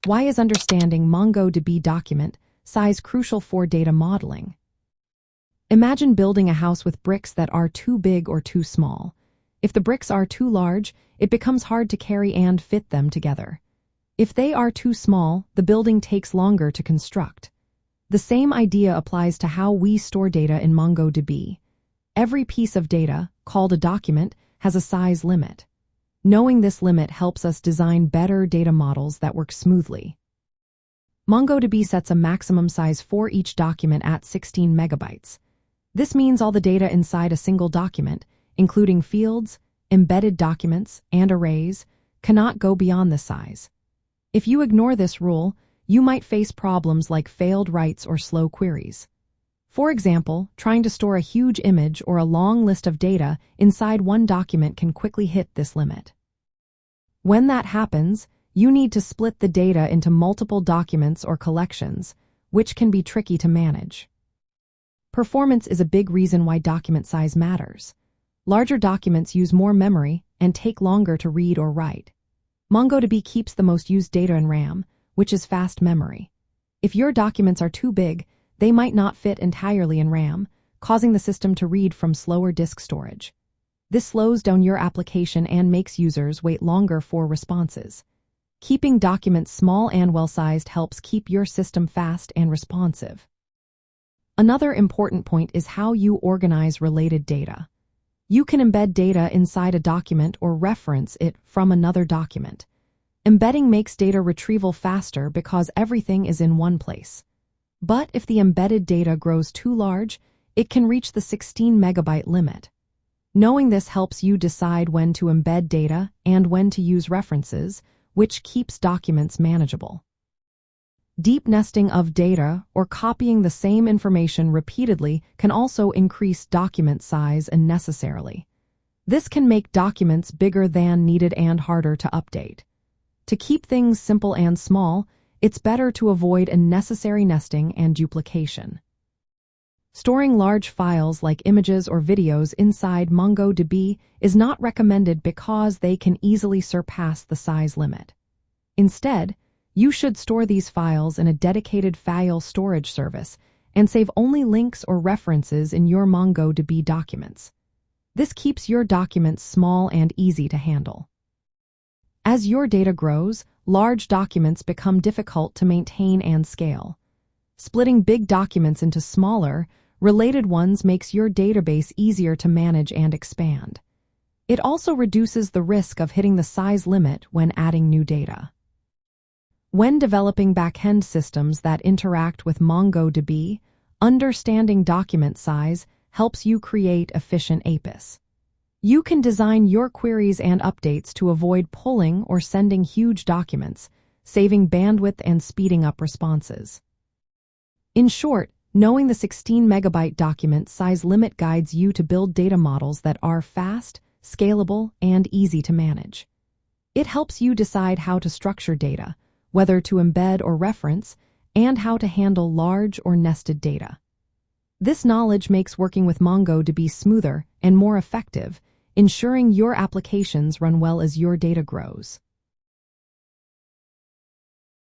Why is understanding MongoDB document size crucial for data modeling? Imagine building a house with bricks that are too big or too small. If the bricks are too large, it becomes hard to carry and fit them together. If they are too small, the building takes longer to construct. The same idea applies to how we store data in MongoDB. Every piece of data, called a document, has a size limit. Knowing this limit helps us design better data models that work smoothly. MongoDB sets a maximum size for each document at 16 megabytes. This means all the data inside a single document, including fields, embedded documents, and arrays, cannot go beyond this size. If you ignore this rule, you might face problems like failed writes or slow queries. For example, trying to store a huge image or a long list of data inside one document can quickly hit this limit. When that happens, you need to split the data into multiple documents or collections, which can be tricky to manage. Performance is a big reason why document size matters. Larger documents use more memory and take longer to read or write. MongoDB keeps the most used data in RAM, which is fast memory. If your documents are too big, they might not fit entirely in RAM, causing the system to read from slower disk storage. This slows down your application and makes users wait longer for responses. Keeping documents small and well-sized helps keep your system fast and responsive. Another important point is how you organize related data. You can embed data inside a document or reference it from another document. Embedding makes data retrieval faster because everything is in one place. But if the embedded data grows too large, it can reach the 16 megabyte limit. Knowing this helps you decide when to embed data and when to use references, which keeps documents manageable. Deep nesting of data or copying the same information repeatedly can also increase document size unnecessarily. This can make documents bigger than needed and harder to update. To keep things simple and small, it's better to avoid unnecessary nesting and duplication. Storing large files like images or videos inside MongoDB is not recommended because they can easily surpass the size limit. Instead, you should store these files in a dedicated file storage service and save only links or references in your MongoDB documents. This keeps your documents small and easy to handle. As your data grows, large documents become difficult to maintain and scale. Splitting big documents into smaller, related ones makes your database easier to manage and expand. It also reduces the risk of hitting the size limit when adding new data. When developing backend systems that interact with MongoDB, understanding document size helps you create efficient APIs. You can design your queries and updates to avoid pulling or sending huge documents, saving bandwidth and speeding up responses. In short, knowing the 16 megabyte document size limit guides you to build data models that are fast, scalable, and easy to manage. It helps you decide how to structure data, whether to embed or reference, and how to handle large or nested data. This knowledge makes working with MongoDB smoother and more effective, ensuring your applications run well as your data grows.